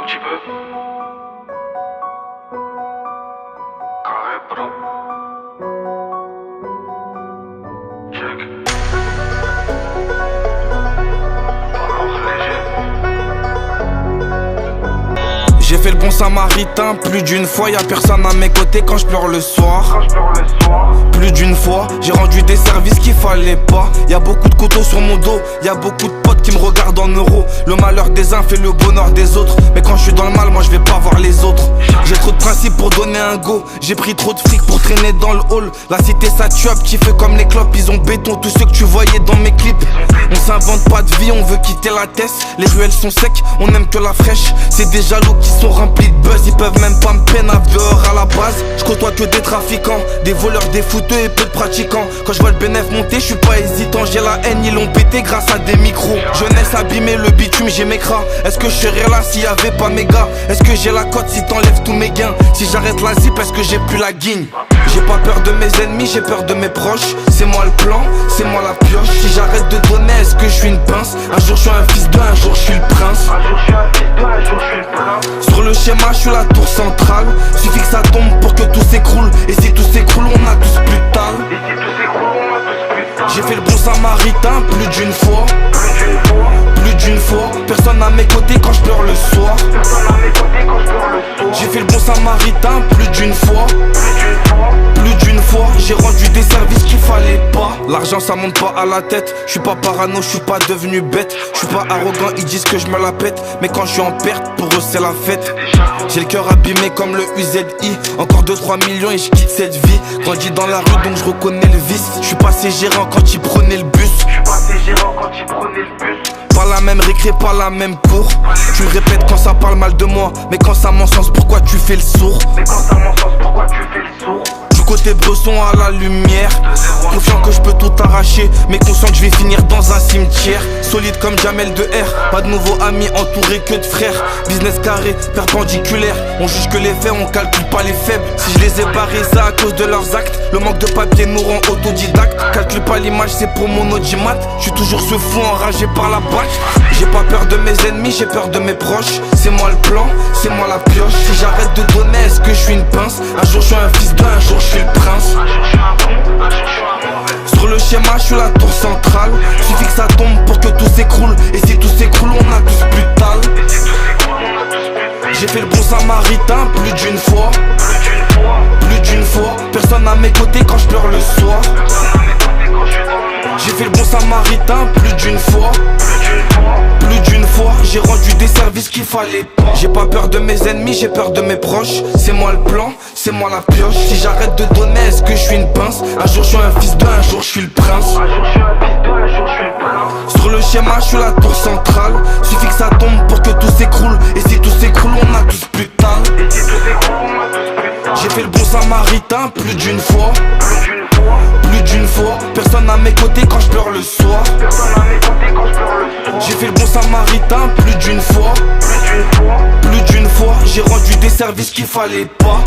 tout petit peu. Carré, bro. Check. Alors léger. J'ai fait le bon samaritain plus d'une fois, y'a personne à mes côtés quand je pleure le soir. Plus d'une fois, j'ai rendu des services qu'il fallait pas. Y'a beaucoup de couteaux sur mon dos, y'a beaucoup de potes qui me regardent en euros. Le malheur des uns fait le bonheur des autres. Mais quand je suis dans le mal, moi je vais pas voir les autres. J'ai trop de principes pour donner un go. J'ai pris trop de fric pour traîner dans le hall. La cité ça tue à petit feu comme les clopes. Ils ont béton, tous ceux que tu voyais dans mes clips. On s'invente pas de vie, on veut quitter la tête. Les ruelles sont secs, on aime que la fraîche. C'est des jaloux qui sont remplis de buzz. Ils peuvent même pas me peine à dehors à la base. Je côtoie que des trafiquants, des voleurs, des fouteux et peu de pratiquants. Quand je vois le bénéf monter, je suis pas hésitant. J'ai la haine, ils l'ont pété grâce à des micros. Jeunesse abîmée, le bitume, j'ai mes cras. Est-ce que je serais là s'il y avait pas mes gars? Est-ce que j'ai la cote si t'enlèves tous mes gains? Si j'arrête la zip, est-ce que j'ai plus la guigne? J'ai pas peur de mes ennemis, j'ai peur de mes proches. C'est moi le plan, c'est moi la pioche. Si j'arrête de donner, est-ce que je suis une pince? Un jour je suis un fils de, un jour je suis le prince. Un jour je suis un fils de, un jour je suis le prince. Sur le schéma, je suis la tour centrale. Suffit que ça tombe pour que tout s'écroule. Et si tout s'écroule, on a tous plus de tal. Et si tout s'écroule, on a tous plus de temps. J'ai fait le bon samaritain plus d'une fois. Plus d'une fois, personne à mes côtés quand je pleure le soir. Personne à mes côtés quand je pleure le soir. J'ai fait le bon samaritain plus d'une fois. Plus d'une fois, j'ai rendu des services qu'il fallait pas. L'argent ça monte pas à la tête. Je suis pas parano, je suis pas devenu bête. Je suis pas arrogant, ils disent que je me la pète. Mais quand je suis en perte, pour eux c'est la fête. J'ai le cœur abîmé comme le UZI. Encore 2-3 millions et je quitte cette vie. Grandi dans la rue donc je reconnais le vice. Je suis passé gérant quand ils prenaient le bus. Je suis passé gérant quand ils prenaient le bus. Pas la même récré, pas la même cour. Tu me répètes quand ça parle mal de moi. Mais quand ça m'encense, pourquoi tu fais le sourd? Mais quand ça m'encense, pourquoi tu fais le sourd? Du côté bresson à la lumière. Confiant que je peux tout arracher, mais conscient que je vais finir dans un cimetière. Solide comme Jamel de R. Pas de nouveaux amis, entouré que de frères. Business carré, perpendiculaire. On juge que les faits, on calcule pas les faibles. Si je les ai barrés, ça à cause de leurs actes. Le manque de papier nous rend autodidacte. Calcule pas l'image, c'est pour mon audimat. Je suis toujours ce fou enragé par la bac. J'ai pas peur de mes ennemis, j'ai peur de mes proches. C'est moi le plan, c'est moi la pioche. Si j'arrête de donner, est-ce que je suis une pince? Un jour je suis un fils de, un jour je suis le prince. Un jour je suis un bon, un jour je suis un mauvais. Sur le schéma, je suis la tour centrale. Suffit que ça tombe pour que tout s'écroule. Et si tout s'écroule, on a tous plus de tal. Et si tout s'écroule, on a tous plus de J'ai fait le bon samaritain plus d'une fois. Plus d'une fois, personne à mes côtés quand je pleure le soir. Personne à mes côtés quand je suis dans le noir. J'ai fait le bon samaritain plus d'une fois. Plus d'une fois, j'ai rendu des services qu'il fallait pas. J'ai pas peur de mes ennemis, j'ai peur de mes proches. C'est moi le plan, c'est moi la pioche. Si j'arrête de donner, est-ce que je suis une pince? Un jour je suis un fils de, un jour je suis le prince. Un jour je suis un fils de, un jour je suis le prince. Sur le schéma, je suis la tour centrale. Suffit que ça tombe pour que tout s'écroule. Et si tout s'écroule, on a tous plus de tal. Et si tout s'écroule, on a tous plus de temps. J'ai fait le bon samaritain plus d'une fois. Plus d'une fois. Plus d'une fois, personne à mes côtés quand je pleure le soir. Personne à mes côtés quand je pleure le soir. J'ai fait le bon samaritain plus d'une fois. Plus d'une fois. Plus d'une fois, j'ai rendu des services qu'il fallait pas.